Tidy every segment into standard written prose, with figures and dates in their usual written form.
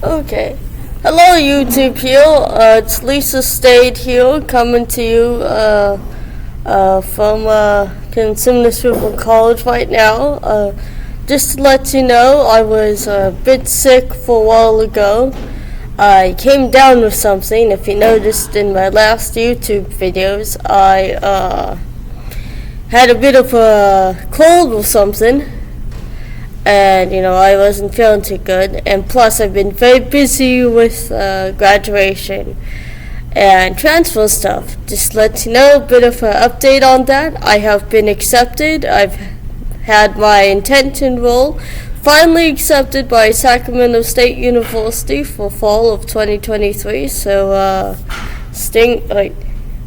Okay. Hello, YouTube here. It's Lisa Stade here, coming to you from Consumers River College right now. Just to let you know, I was a bit sick for a while ago. I came down with something. If you noticed in my last YouTube videos, I had a bit of a cold or something. And, I wasn't feeling too good. And plus, I've been very busy with graduation and transfer stuff. Just let you know, a bit of an update on that. I have been accepted. I've had my intention role finally accepted by Sacramento State University for fall of 2023. So, I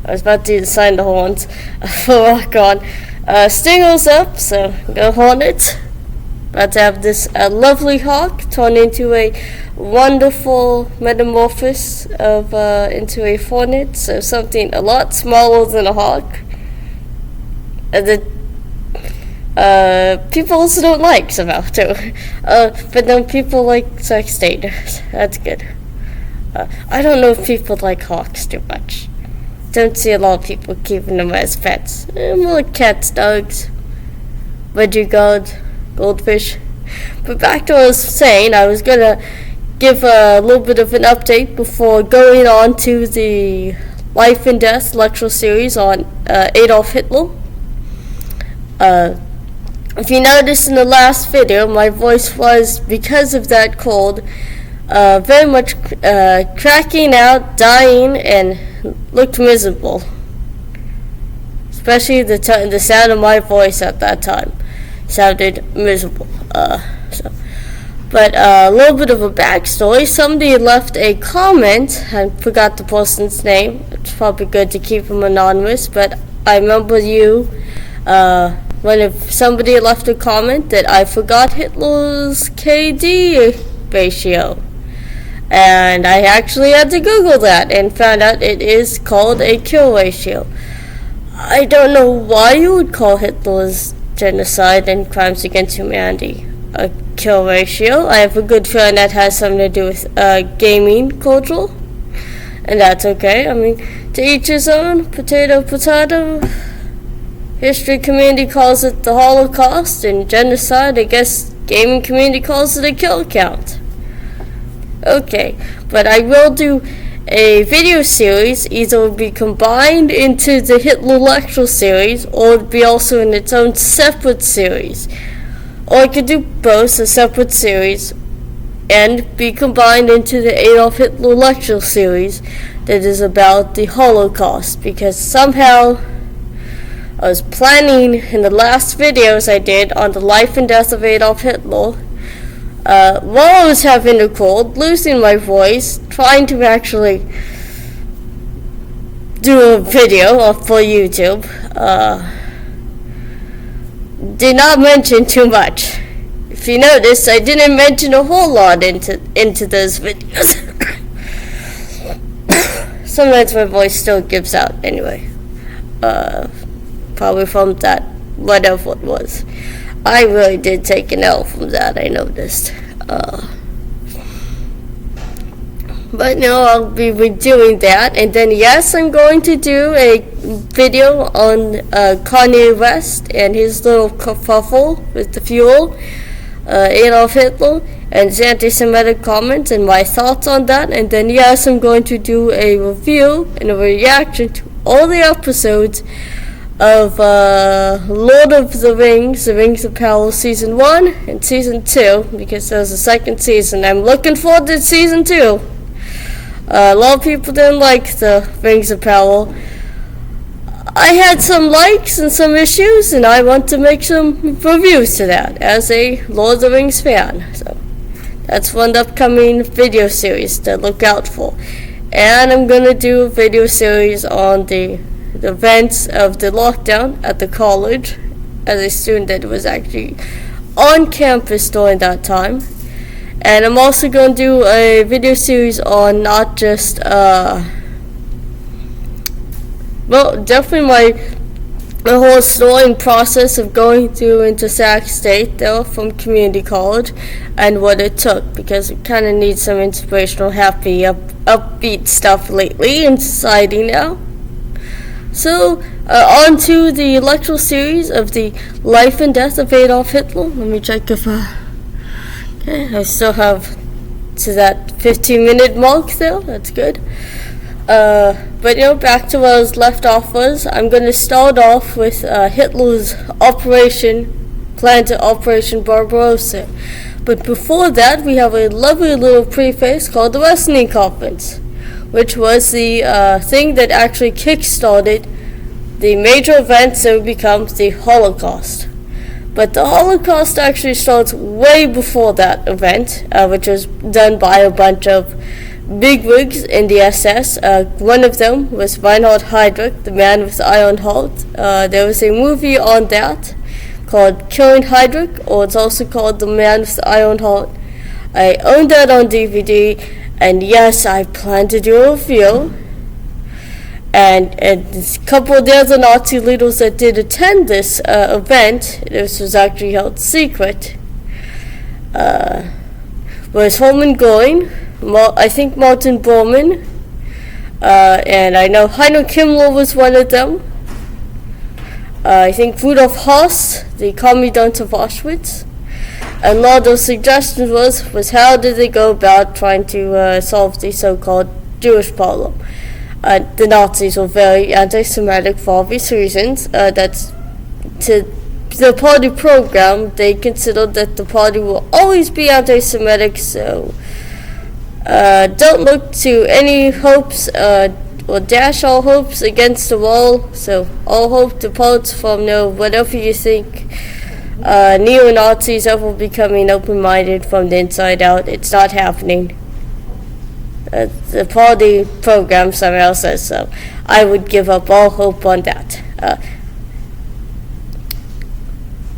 was about to sign the horns for rock on. Stingers up, so go Hornets. About to have this lovely hawk turn into a wonderful metamorphosis of into a hornet, so something a lot smaller than a hawk. That people also don't like somehow too. But then people like sex daters. That's good. I don't know if people like hawks too much. Don't see a lot of people keeping them as pets. More like cats, dogs, budgie goldfish. But back to what I was saying, I was gonna give a little bit of an update before going on to the Life+Death lecture series on Adolf Hitler. If you noticed in the last video, my voice was, because of that cold, very much cracking out, dying, and looked miserable. Especially the sound of my voice at that time sounded miserable. But a little bit of a backstory. Somebody left a comment. I forgot the person's name. It's probably good to keep him anonymous, but I remember you when somebody left a comment that I forgot Hitler's KD ratio. And I actually had to Google that and found out it is called a kill ratio. I don't know why you would call Hitler's genocide and crimes against humanity a kill ratio. I have a good feeling that has something to do with gaming culture, and that's okay. I mean, to each his own. Potato. History community calls it the Holocaust, and genocide, I guess gaming community calls it a kill count. Okay, but I will do a video series. Either will be combined into the Hitler lecture series, or it'll be also in its own separate series. Or I could do both, a separate series, and be combined into the Adolf Hitler lecture series that is about the Holocaust, because somehow I was planning in the last videos I did on the life and death of Adolf Hitler, while I was having a cold, losing my voice, trying to actually do a video for YouTube. Did not mention too much. If you notice, I didn't mention a whole lot into those videos. Sometimes my voice still gives out anyway. Probably from that, whatever it was. I really did take an L from that, I noticed. But no, I'll be redoing that. And then, yes, I'm going to do a video on Kanye West and his little kerfuffle with the fuel, Adolf Hitler, and his anti-Semitic comments and my thoughts on that. And then, yes, I'm going to do a review and a reaction to all the episodes of Lord of the Rings of Power Season 1 and Season 2, because there's a second season. I'm looking forward to Season 2. A lot of people didn't like the Rings of Power. I had some likes and some issues, and I want to make some reviews to that as a Lord of the Rings fan. So that's one upcoming video series to look out for. And I'm going to do a video series on the events of the lockdown at the college as a student that was actually on campus during that time. And I'm also going to do a video series on not just, definitely my the whole story and process of going through into Sac State though from community college and what it took, because it kind of needs some inspirational, happy, upbeat stuff lately in society now. So, on to the lecture series of the Life and Death of Adolf Hitler. Let me check if okay, I still have to that 15-minute mark though. That's good. But back to where I was left off was, I'm going to start off with Hitler's plan to Operation Barbarossa. But before that, we have a lovely little preface called the Wrestling Conference, which was the thing that actually kick-started the major events that would become the Holocaust. But the Holocaust actually starts way before that event, which was done by a bunch of bigwigs in the SS. One of them was Reinhard Heydrich, the man with the Iron Heart. There was a movie on that called Killing Heydrich, or it's also called The Man with the Iron Heart. I own that on DVD, and yes, I plan to do a review. And a couple of the other Nazi leaders that did attend this event, this was actually held secret, was Hermann Göring, I think Martin Bormann, and I know Heinrich Himmler was one of them. I think Rudolf Höss, the Commandant of Auschwitz. And one of those suggestions was how did they go about trying to solve the so-called Jewish problem. The Nazis were very anti-Semitic for obvious reasons. That's to the party program. They considered that the party will always be anti-Semitic, so don't look to any hopes or dash all hopes against the wall. So all hope departs from whatever you think neo-Nazis ever becoming open-minded from the inside out. It's not happening. The party program somehow says so. I would give up all hope on that.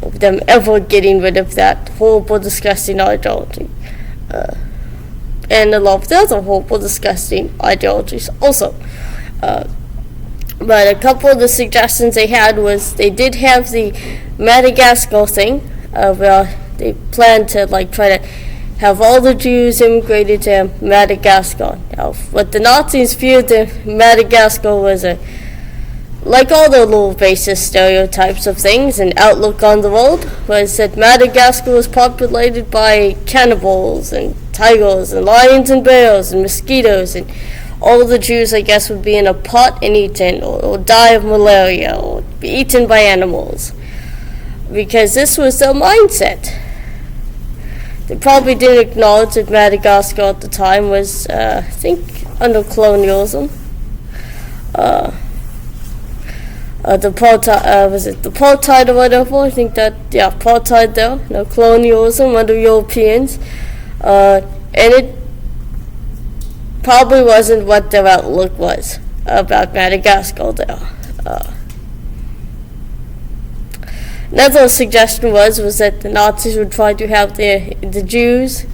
Of them ever getting rid of that horrible, disgusting ideology. And a lot of the other horrible, disgusting ideologies also. But a couple of the suggestions they had was they did have the Madagascar thing, where they planned to try to have all the Jews immigrated to Madagascar. Now, what the Nazis viewed Madagascar was like all the little racist stereotypes of things and outlook on the world, was that Madagascar was populated by cannibals and tigers and lions and bears and mosquitoes, and all the Jews, I guess, would be in a pot and eaten, or die of malaria, or be eaten by animals. Because this was their mindset. They probably didn't acknowledge that Madagascar at the time was, I think, under colonialism. Was it the apartheid or whatever? I think that, apartheid there, colonialism under Europeans. And it probably wasn't what their outlook was about Madagascar there. Another suggestion was that the Nazis would try to have the Jews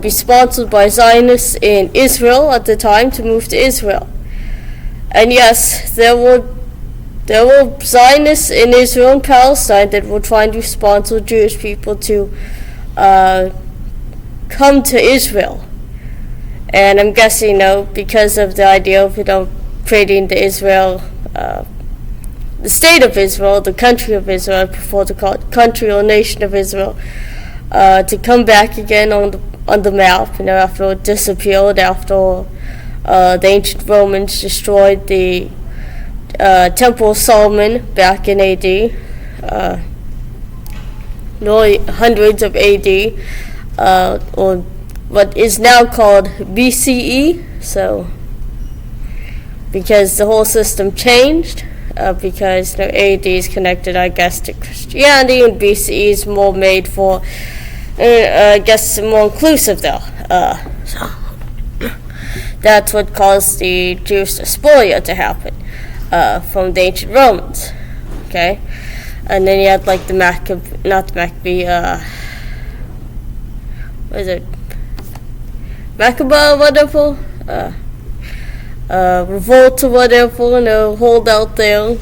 be sponsored by Zionists in Israel at the time to move to Israel. And yes, there were Zionists in Israel and Palestine that were trying to sponsor Jewish people to come to Israel. And I'm guessing, because of the idea of, creating the Israel, the state of Israel, the country of Israel, I prefer to call it country or nation of Israel, to come back again on the map, after it disappeared, after the ancient Romans destroyed the Temple of Solomon back in AD, hundreds of AD, or what is now called BCE, so because the whole system changed, because AD is connected, I guess, to Christianity, and BCE is more made for, I guess, more inclusive though. So that's what caused the Jewish diaspora to happen from the ancient Romans. Okay, and then you had the what is it? Maccabee, whatever. Revolt or whatever, hold out there.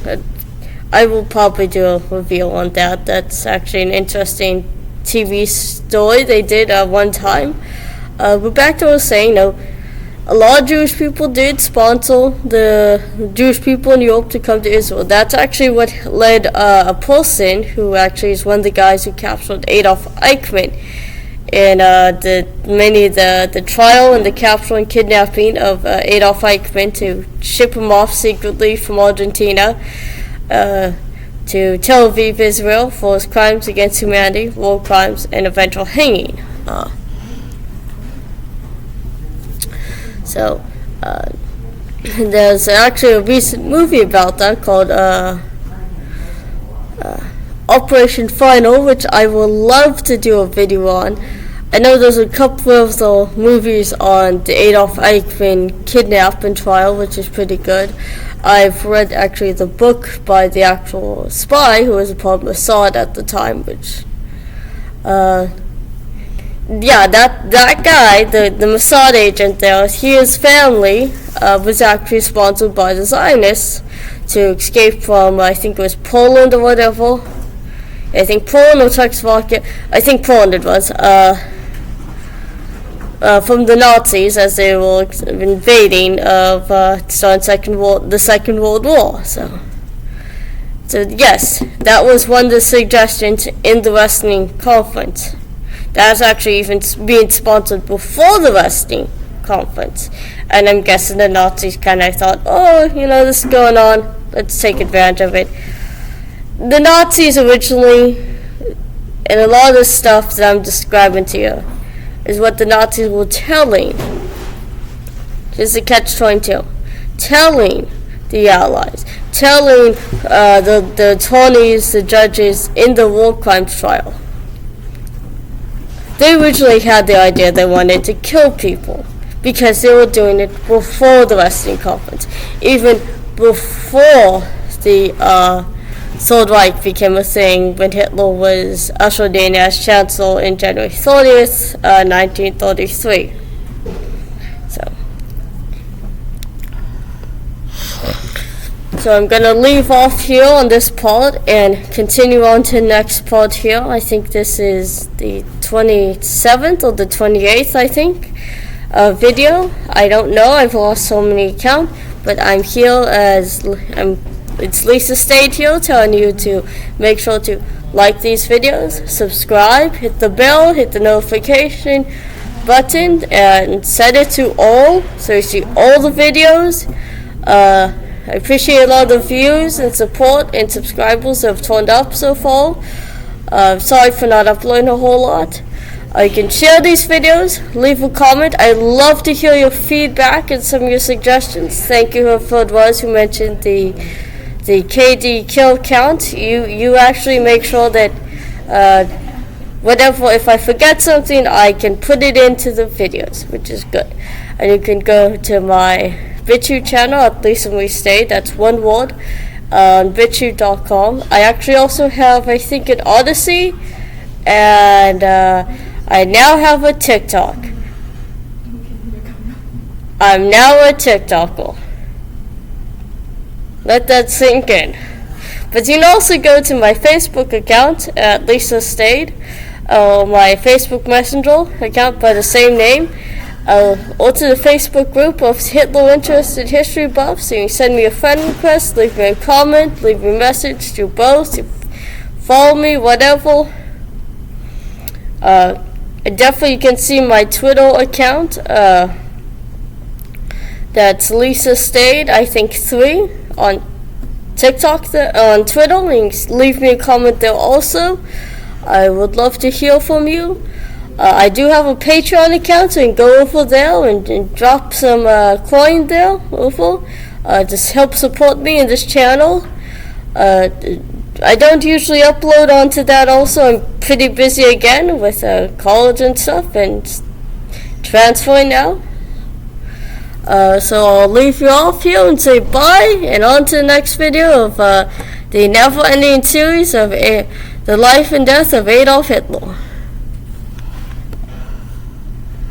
I will probably do a review on that. That's actually an interesting TV story they did one time. But back to what I was saying, a lot of Jewish people did sponsor the Jewish people in Europe to come to Israel. That's actually what led a person who actually is one of the guys who captured Adolf Eichmann in the trial and the capture and kidnapping of Adolf Eichmann, to ship him off secretly from Argentina to Tel Aviv, Israel, for his crimes against humanity, war crimes, and eventual hanging. So there's actually a recent movie about that called Operation Final, which I would love to do a video on. I know there's a couple of the movies on the Adolf Eichmann kidnapping trial, which is pretty good. I've read actually the book by the actual spy who was a part of Mossad at the time, which that guy, the Mossad agent there, his family was actually sponsored by the Zionists to escape from, I think it was Poland or whatever. I think Poland or Czechoslovakia. I think Poland it was. From the Nazis as they were invading of the Second World War. So yes, that was one of the suggestions in the Wrestling Conference. That was actually even being sponsored before the Wrestling Conference. And I'm guessing the Nazis kind of thought, this is going on, let's take advantage of it. The Nazis originally, and a lot of the stuff that I'm describing to you, is what the Nazis were telling. Just a catch-22. Telling the Allies, telling the attorneys, the judges in the war crimes trial. They originally had the idea they wanted to kill people because they were doing it before the Wrestling Conference, even before the Third Reich became a thing, when Hitler was ushered in as Chancellor in January 30th, 1933. So I'm going to leave off here on this part and continue on to the next part here. I think this is the 27th or the 28th, I think, video. I don't know. I've lost so many count. But I'm here it's Lisa Stayed here telling you to make sure to like these videos, subscribe, hit the bell, hit the notification button, and set it to all so you see all the videos. I appreciate a lot of the views and support and subscribers that have turned up so far. Sorry for not uploading a whole lot. You can share these videos, leave a comment. I love to hear your feedback and some of your suggestions. Thank you for those who mentioned the KD kill count. You actually make sure that if I forget something, I can put it into the videos, which is good. And you can go to my BitChute channel at Life+Death. That's one word, on BitChute.com. I actually also have, I think, an Odyssey, and I now have a TikTok. I'm now a TikToker. Let that sink in. But you can also go to my Facebook account at Life+Death, my Facebook Messenger account by the same name, or to the Facebook group of Hitler interested history buffs. So you can send me a friend request, leave me a comment, leave me a message, do both, follow me, whatever. Definitely you can see my Twitter account. That's Lisa Stayed, I think 3 on TikTok, on Twitter. You can leave me a comment there also. I would love to hear from you. I do have a Patreon account, so you can go over there and drop some coin there over. Just help support me in this channel. I don't usually upload onto that also. I'm pretty busy again with college and stuff and transferring now. So I'll leave you off here and say bye, and on to the next video of the never-ending series of the life and death of Adolf Hitler.